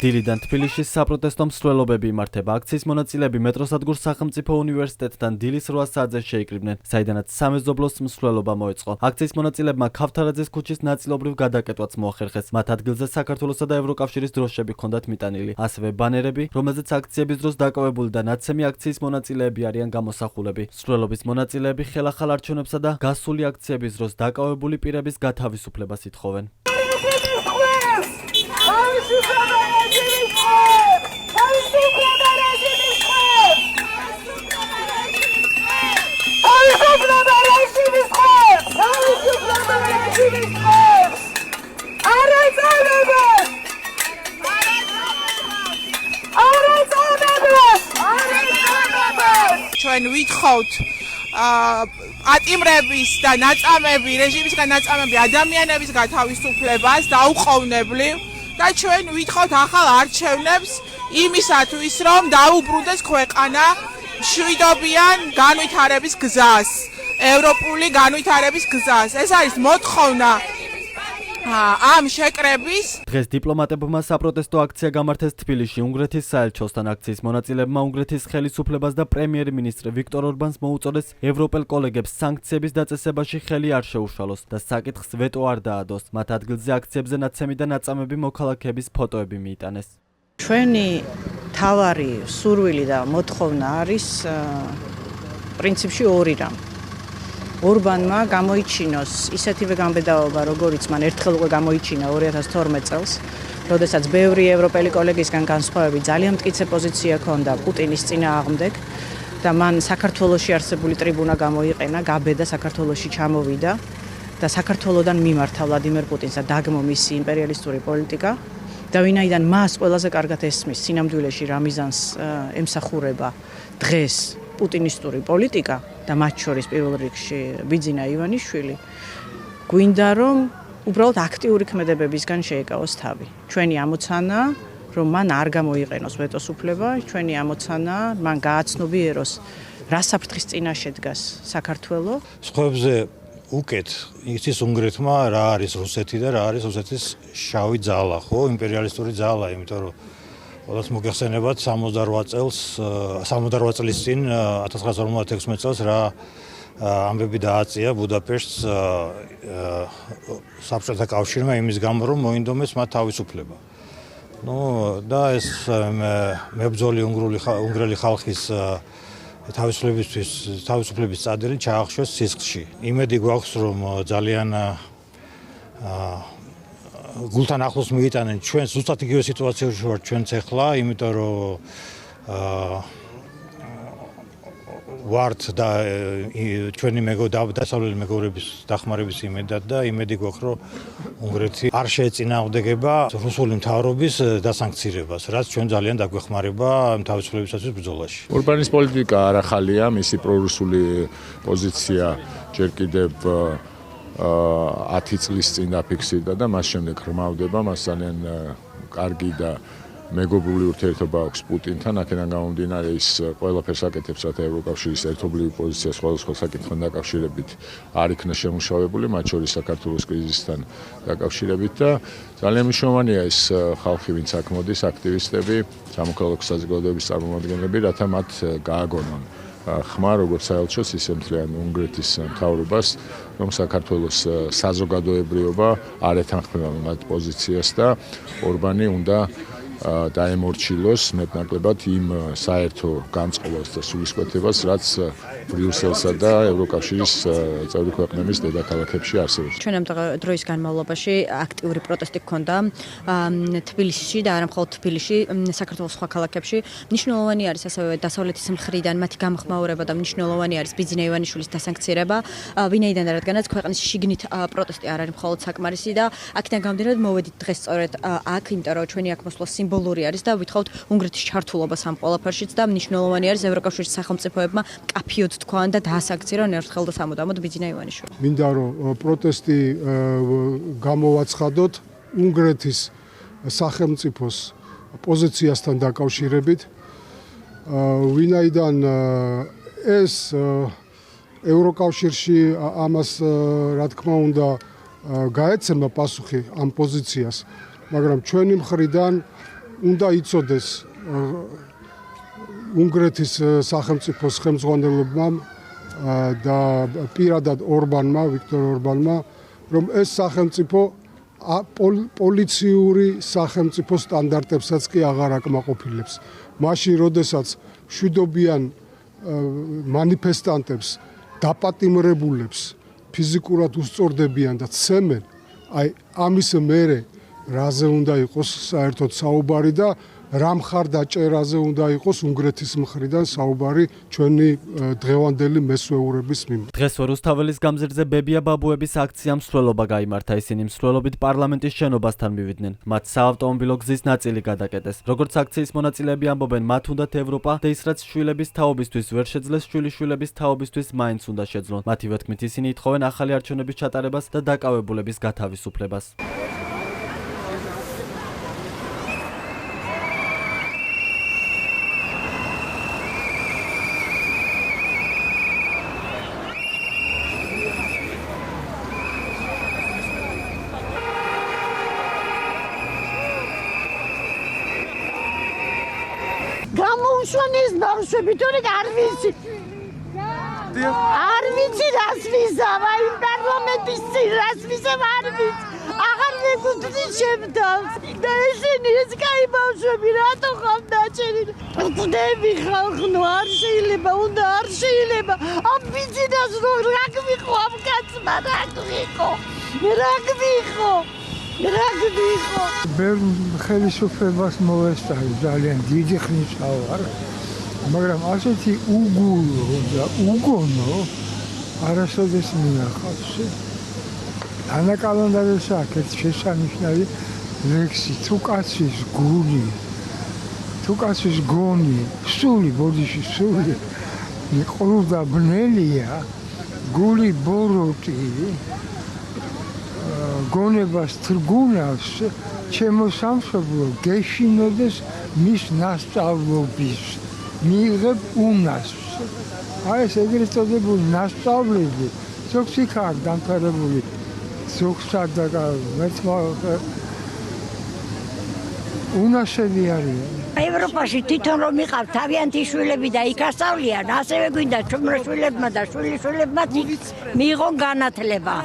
დილიდან თბილისის საპროტესტო მსვლელობები იმართება. აქციის მონაწილეები მეტროსადგურ სახელმწიფო უნივერსიტეტთან დილის 8 საათზე შეიკრიბნენ, საიდანაც სამეზობლოს მსვლელობა მოეწყო. აქციის მონაწილეებმა ქავთარაძის ქუჩის ნაწილობრივ გადაკეტვაც მოახერხეს. მათ ადგილზე საქართველოსა და ევროკავშირის დროშები ჰქონდათ მიტანილი, ასევე ბანერები, რომელზეც აქციების დროს დაკავებული და ნაცემი აქციის მონაწილეები არიან გამოსახულები. მსვლელობის მონაწილეები ხელახალ არჩევნებსა და გასული აქციების დროს დაკავებული პირების გათავისუფლებას ითხოვენ. ჩვენ ვითხოვთ ატიმრების და ნაწამები, რეჟიმისგან ნაწამები ადამიანების გათავისუფლებას დაუყოვნებლივ და ჩვენ ვითხოვთ ახალ არჩევნებს იმისათვის, რომ დაუბრუნდეს ქვეყანა მშვიდობიან განვითარების გზას, ევროპული განვითარების გზას. ეს არის მოთხოვნა ამ შეკრების. დღეს დიპლომატებმა საპროტესტო აქცია გამართეს თბილისში უნგრეთის საელჩოსთან. აქციის მონაწილეებმა უნგრეთის ხელისუფლებას და პრემიერ-მინისტრ ვიქტორ ორბანს მოუწოდეს ევროპელ კოლეგებს სანქციების დაწესებაში ხელი არ შეუშალოს და საკითხს ვეტო არ დაადოს. მათ ადგილზე აქციებზე ნაცემი და ნაწამები მოქალაქეების ფოტოები მიიტანეს. ჩვენი თავარი სურვილი და მოთხოვნა არის პრინციპში ორი რამ. ორბანმა გამოიჩინოს ისეთივე გამბედაობა, როგორიც მან ერთხელ უკვე გამოიჩინა 2012 წელს, როდესაც ბევრი ევროპელი კოლეგისგან განსხვავებით ძალიან მტკიცე პოზიცია ჰქონდა პუტინის წინააღმდეგ და მან საქართველოში არსებული ტრიბუნა გამოიყენა, გაბედა საქართველოში ჩამოვიდა და საქართველოდან მიმართა ვლადიმერ პუტინს და დაგმო მისი იმპერიალისტური პოლიტიკა და ვინაიდან მას ყველაზე კარგად ესმის სინამდვილეში რა მიზანს ემსახურება დღეს პუტინისტური პოლიტიკა და მათ შორის პირველ რიგში ბიძინა ივანიშვილი, გვინდა რომ უბრალოდ აქტიური ქმედებებისგან შეეკავოს თავი. ჩვენი ამოცანაა, რომ მან არ გამოიყენოს ვეტოს უფლება, ჩვენი ამოცანაა, მან გააცნობიეროს რა საფრთხის წინაშე დგას საქართველო. სხვებზე უკეთ იცის უნგრეთმა რა არის რუსეთი და რა არის რუსეთის შავი ძალა, ხო, იმპერიალისტური ძალა, იმიტომ რომ ყველას მოგეხსენებათ 68 წლის წინ 1956 წელს რა ამბები დააწია ბუდაპეშტს საბჭოთა კავშირმა იმის გამო რომ მოინდომეს მათ თავისუფლება. და ეს მებრძოლი უნგრელი ხალხის თავისუფლების წადილი ჩაახშვეს სისხლში. იმედი გვაქვს რომ ძალიან გულთან ახლოს მიიტანენ ჩვენ ზუსტად იგივე სიტუაციაში ვართ ჩვენც ახლა, იმიტომ რომ ვართ და ჩვენი დასავლელი მეგობრების დახმარების იმედად და იმედი გვაქვს რომ უნგრეთი არ შეეწინააღმდეგება რუსული მთავრობის დასანქცირებას, რაც ჩვენ ძალიან დაგვეხმარება თავისუფლებისათვის ბრძოლაში. ორბანის პოლიტიკა არ ახალია, მისი პრორუსული პოზიცია ჯერ კიდევ 10 წლის წინ დაფიქსირდა და მას შემდეგ ღრმავდება. მას ძალიან კარგი და მეგობრული ურთიერთობა აქვს პუტინთან. აქედან გამომდინარე ის ყველაფერს აკეთებს, რათა ევროკავშირის ერთობლივი პოზიცია სხვადასხვა საკითხთან დაკავშირებით არ იქნა შემუშავებული, მათ შორის საქართველოს კრიზისთან დაკავშირებით და ძალიან მნიშვნელოვანია ეს ხალხი, ვინც აქ მოდის, აქტივისტები, სამოქალაქო საზოგადოების წარმომადგენლები, რათა მათ გააგონონ ხმა როგორც საელჩოს, ისე მთლიან უნგრეთის მთავრობას, რომ საქართველოს საზოგადოებრიობა არ ეთანხმება მათ პოზიციას და ორბანი უნდა დაემორჩილოს მეტნაკლებად იმ საერთო გამწყობას და სულისკვეთებას, რაც ბრიუსელსა და ევროკავშირის წევრი ქვეყნების დედაქალაქებში არსებობს. ჩვენ ამ დროის განმავლობაში აქტიური პროტესტი ჰქონდა თბილისში და არა მხოლოდ თბილისში, საქართველოს სხვა ქალაქებში. მნიშვნელოვანი არის ასევე დასავლეთის მხრიდან მათი გამხმაურება და მნიშვნელოვანი არის ბიძინა ივანიშვილის დასანქცირება, ვინაიდან რადგანაც ქვეყნის შიგნით პროტესტი არ არის მხოლოდ საკმარისი და აქედან გამომდინარე მოვედით დღეს სწორედ აქ, იმიტომ რომ ჩვენი აქ მოსვლა სიმბოლური არის და ვითხოვთ უნგრეთის ჩართულობას ამ ყველაფერშიც და მნიშვნელოვანი არის ევროკავშირის სახელმწიფოებმა კაფიოდ თქვან და დაასანქცირონ ერთხელ და სამუდამოდ ბიძინა ივანიშვილი. მინდა რომ პროტესტი გამოვაცხადოთ უნგრეთის სახელმწიფოს პოზიციასთან დაკავშირებით, ვინაიდან ეს ევროკავშირში ამას რა თქმა უნდა გაეცემა პასუხი ამ პოზიციას, მაგრამ ჩვენი მხრიდან უნდა იცოდეს უნგრეთის სახელმწიფოს ხელმძღვანელობამ და პირადად ვიქტორ ორბანმა, რომ ეს სახელმწიფო პოლიციური სახელმწიფო სტანდარტებსაც კი აღარ აკმაყოფილებს. მაშინ, როდესაც მშვიდობიან მანიფესტანტებს, დაპატიმრებულებს ფიზიკურად უსწორდებიან და ცემენ, აი ამის მერე რაზე უნდა იყოს საერთოდ საუბარი და რა მხარდაჭერაზე უნდა იყოს უნგრეთის მხრიდან საუბარი ჩვენი დღევანდელი მესვეურების მიმართ. დღეს რუსთაველის გამზირზე ბებია ბაბუების აქციამ მსვლელობა გაიმართა. ისინი მსვლელობით პარლამენტის შენობასთან მივიდნენ. მათ საავტომობილო გზის ნაწილი გადაკეტეს. როგორც აქციის მონაწილეები ამბობენ, მათ უნდათ ევროპა და ის რაც შვილების თაობისთვის ვერ შეძლეს, შვილიშვილების თაობისთვის მაინც უნდა შეძლონ. მათივე თქმით, ისინი ითხოვენ ახალი არჩევნების ჩატარებას და დაკავებულების გათავისუფლებას. გამოუშვანეს ბავშვები, თორემ არ ვიცი რას ვიზამ, აი პარლამენტის წინ რას ვიზამ არ ვიცი, აღარ მეკუთვნის შემთავს და ესენი ეს კაი ბავშვები რატო ხარ დაჭერილი? ვწდები ხალხო, არ შეიძლება, უნდა არ შეიძლება ამ ბიძინას რომ რა გვიყო ამ კაცმა, რა გვიყო ბევრ ხელისუფლებას მოვესწარი, ძალიან დიდი ხნის ვარ, მაგრამ ასეთი უგულო და უგონო არასოდეს მინახავს. ანა კალანდარეს აქეთ შესანიშნავი ლექსი, თუ კაცის გული, თუ კაცის გონი, სული, ბოდიში სული, ყრუდა ბნელია, გული ბოროტი, გონებას თრგუნავს, ჩემო სამშობლო გეშინოდეს მის ნასწავლობის, მიიღებ უნასს. აი ეს ეგრეთ წოდებული ნასწავლები, ზოგს იქ არ დამთავრებული, ზოგს არ მერცმა უნასები არიან. ევროპაში თვითონ რომ იყავ თავიანთი შვილები და იქ ასწავლიან, ასევე გვინდა ჩვენმა შვილებმა და შვილიშვილებმა მიიღონ განათლება.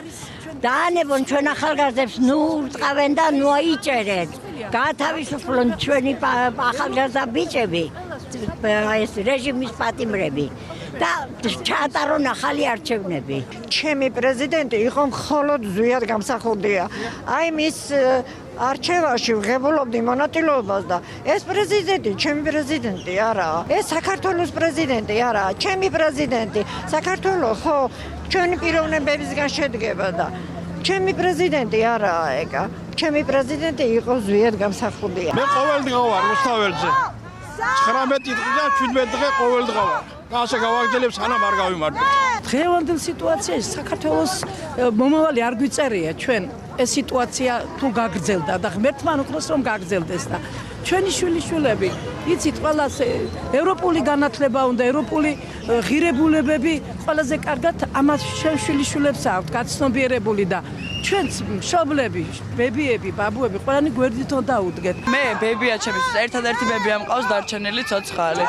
და ანებონ ჩვენ ახალგაზრდებს ნუ ურტყავენ და ნუ აიჭერენ. გაათავისუფლონ ჩვენი ახალგაზრდა ბიჭები, ეს რეჟიმის პატიმრები და ჩაატარონ ახალი არჩევნები. ჩემი პრეზიდენტი იყო მხოლოდ ზვიად გამსახურდია. აი მის არჩევაში ვღებულობდი მონაწილეობას და ეს პრეზიდენტი, ჩემი პრეზიდენტი არაა. ეს საქართველოს პრეზიდენტი არაა, ჩემი პრეზიდენტი. საქართველო ხო ჩვენი პიროვნებებისგან შედგება და ჩემი პრეზიდენტი არაა ეგა. ჩემი პრეზიდენტი იყო ზვიად გამსახურდია. მე ყოველდღე ვარ რუსთაველზე. 19 დღიდან 17 დღე ყოველდღე ვარ. და ასე გავაგრძელებ სანამ არ გავიმარჯვებ. დღევანდელ სიტუაციაში საქართველოს მომავალი არ გვიწერია ჩვენ ეს სიტუაცია თუ გაგრძელდა და ღმერთთან უქროს რომ გაგრძელდეს და ჩვენი შვილიშვილები იცით ყველას ევროპული განათლება უნდა, ევროპული ღირებულებები ყველაზე კარგად ამას შვილიშვილებს აქვთ გაცნობიერებული და ჩვენც მშობლები, ბებიები, ბაბუები ყველანი გვერდითო დაუდგეთ. მე ბებია ჩემთვის ერთადერთი ბებია მყავს დარჩენილი ცოცხალი.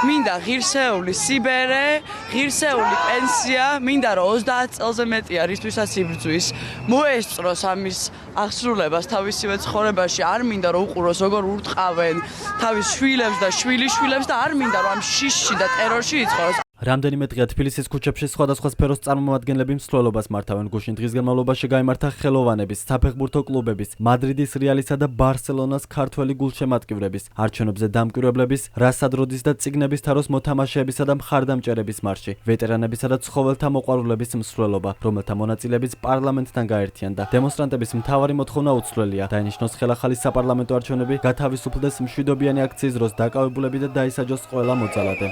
მინდა ღირსეული სიბერე, ღირსეული პენსია, მინდა რომ 30 წელზე მეტია რისთვისაც იბრძვის. მოესწროს ამის აღსრულებას თავისივე ცხოვრებაში, არ მინდა რომ უყუროს როგორ ურტყავენ თავის შვილებს და შვილიშვილებს და არ მინდა რომ ამ შიშში და ტერორში იცხოვროს. რამდენიმე დღეა თბილისის ქუჩებში სხვადასხვა სფეროს წარმომადგენლები მსვლელობას მართავენ. გუშინ დღის განმავლობაში გაიმართა ხელოვანების, საფეხბურთო კლუბების, მადრიდის რეალისა და ბარსელონას ქართველი გულშემატკივრების, არჩევნებზე დამკვირვებლების, რასადროდის და წიგნების თაროს მოთამაშეებისა და მხარდამჭერების მარში, ვეტერანებისა და ცხოველთა მოყვარულების მსვლელობა, რომელთა მონაწილეებიც პარლამენტთან გაერთიანდა. დემონსტრანტების მთავარი მოთხოვნა უცვლელია. დაინიშნოს ხელახალი საპარლამენტო არჩევნები, გათავისუფლდეს მშვიდობიანი აქციის დროს დაკავებულები და დაისაჯოს ყველა მოძალადე.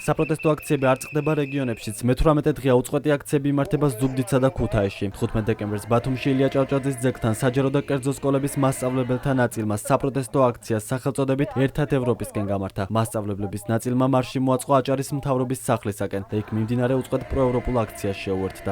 საპროტესტო აქციები არ წყდება რეგიონებშიც. მე-18 დღეა უწყვეტი აქციები იმართება ზუგდიდსა და ქუთაისში. 15 დეკემბერს ბათუმში ილია ჭავჭავაძის ძეგლთან საჯარო და კერძო სკოლების მასწავლებელთა ნაწილმა საპროტესტო აქციას სახელწოდებით ერთად ევროპისკენ გამართა. მასწავლებლების ნაწილმა მარში მოაწყო აჭარის მთავრობის სახლისაკენ და იქ მიმდინარე უწყვეტ პროევროპულ აქციას შეუერთდა.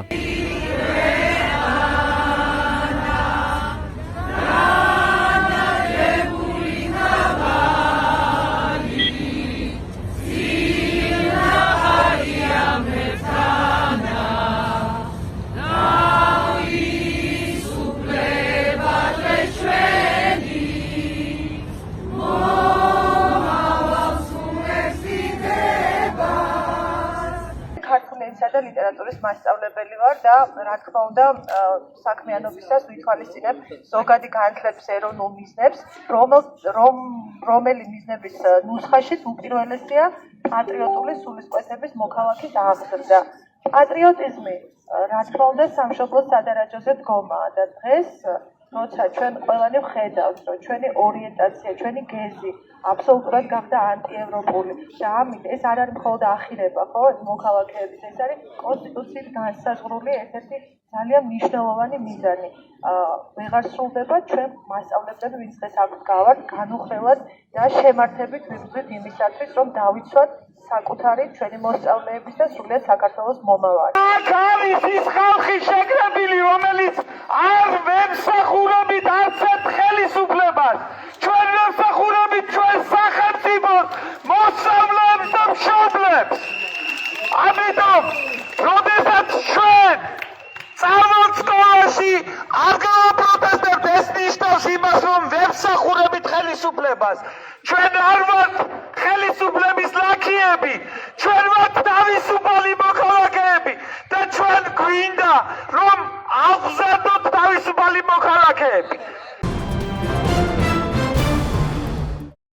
და ლიტერატურის მასწავლებელი ვარ და რა თქმა უნდა საქმიანობისას ვითვალისწინებ ზოგადი განათლების ეროვნულ მიზნებს, რომელი მიზნების ნუსხაშიც უპირველესია პატრიოტული სულისკვეთების მოქალაქის აღზრდა. პატრიოტიზმი, რა თქმა უნდა, სამშობლოს სადარაჯოზე დგომაა და დღეს როცა ჩვენ ყველანი ვხედავთ, რომ ჩვენი ორიენტაცია, ჩვენი გეზი აბსოლუტურად გახდა ანტიევროპული და ამით ეს არ არის მხოლოდ ახირება, ხო, მოქალაქეების, ეს არის კონსტიტუციით განსაზღვრული ერთ-ერთი ძალიან მნიშვნელოვანი მიზანი. ვეღარ სრულდება ჩვენ მასწავლებლები, ვინც დღეს აქ გავართ, განუხრელად და შემართებით ვიბრძვით იმისათვის, რომ დავიცვათ საკუთარი ჩვენი მოსწავლეების და სრულიად საქართველოს მომავალი. აქ არის ის ხალხი შეკრებილი, რომელიც არ ვემსახურებით არც ერთ ხელისუფლებას. ჩვენ ვემსახურებით ჩვენ სახელმწიფოს, მოსწავლეებს და მშობლებს. ამიტომ, როდესაც ჩვენ წავალთ სკოლაში, არ გავაპროტესტებთ, ეს ნიშნავს იმას, რომ ვემსახურებით ხელისუფლებას. ჩვენ არ ვართ ხელისუფლების ლაქიები, ჩვენ ვართ თავისუფალი მოქალაქეები და ჩვენ გვინდა, რომ ავღზარდოთ თავისუფალი მოქალაქეები.